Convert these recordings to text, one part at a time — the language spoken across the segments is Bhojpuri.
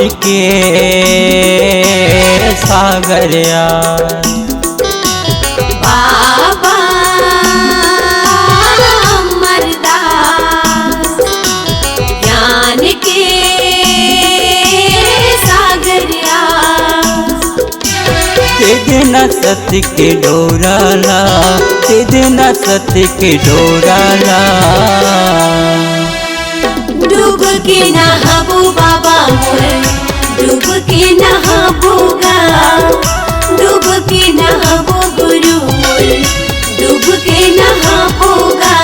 के सागरिया बाबा अमरदास ज्ञान के सागरिया तेजना सत्य के डोराला तेजना सत्य के डोराला डूब के नहाबो बाबा मोर डूब के नहाबोगा डूब के नहाबो गुरु मोर डूब के नहाबोगा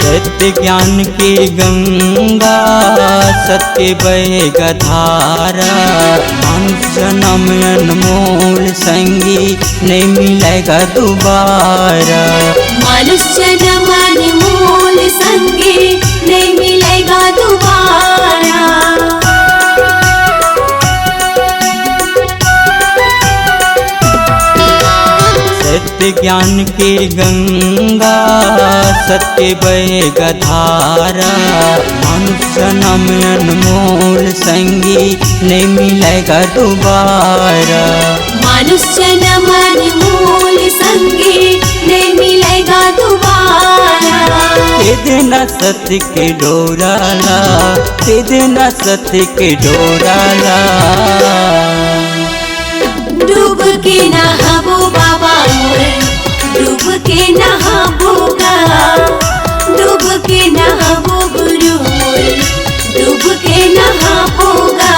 सत्य ज्ञान के गंगा सत्य बहेगा धारा मनुष्य जन्म अनमोल संगी नहीं मिलेगा दोबारा मनुष्य जन्म अनमोल संगी नहीं मिलेगा दोबारा सत्य ज्ञान के गंगा सत्य बहेगा धारा मनुष्य जन्म अनमोल संगी नहीं मिलेगा दोबारा मनुष्य जन्म अनमोल संगी नहीं मिलेगा दोबारा तेजना सत्य के डोराला तेजना सत्य के डोराला डूब के नहाबो बाबा मोर डूब के नहाबोगा डूब के नहाबो गुरु मोर डूब के नहाबोगा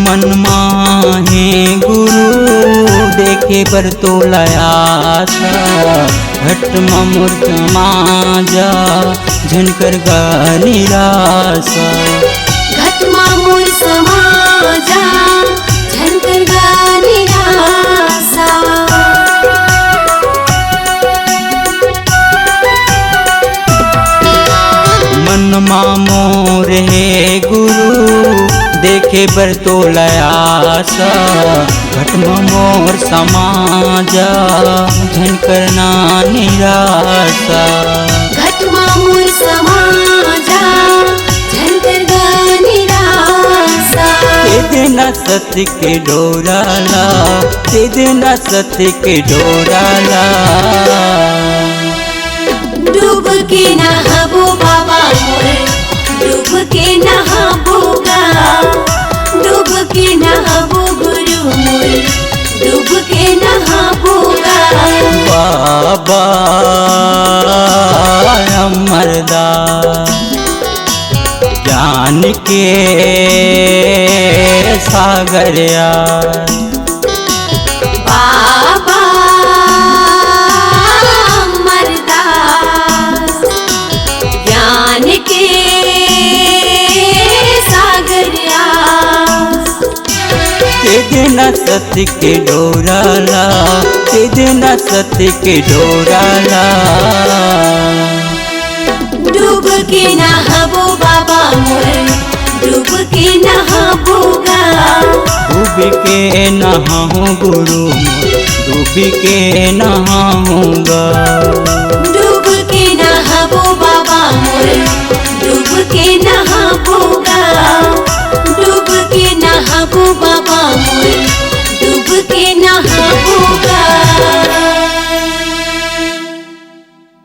मन माहे गुरु देखे पर तो लयासा घट मूर्ख माजा झनकर गा निराशा घट मामूर समाजा झनकर गा निराशा मन मोर है गुरु देखे बर तो लयासा घट मोर समाजा झनकर ना निराशा घट मामूर समाजा झनकर गा निराशा तेजना सत्य के डोराला तेजना सत्य के डोराला डूब के नहाबो बाबा मोर डूब के नहाबोगा डूब के नहाबो गुरु मोर डूब के नहाबोगा बाबा अमरदास ज्ञान के सागरिया बाबा अमरदास ज्ञान के सागरिया तेजना सत्य के डोराला तेजना सत्य के डोराला डूब के नहाबो बाबा मोर डूब के नहाबोगा डूब के नहाऊं गुरु डूब के नहाऊंगा डूब के नहाबो बाबा मोर डूब के नहाबोगा डूब के नहाबो बाबा मोर डूब के नहा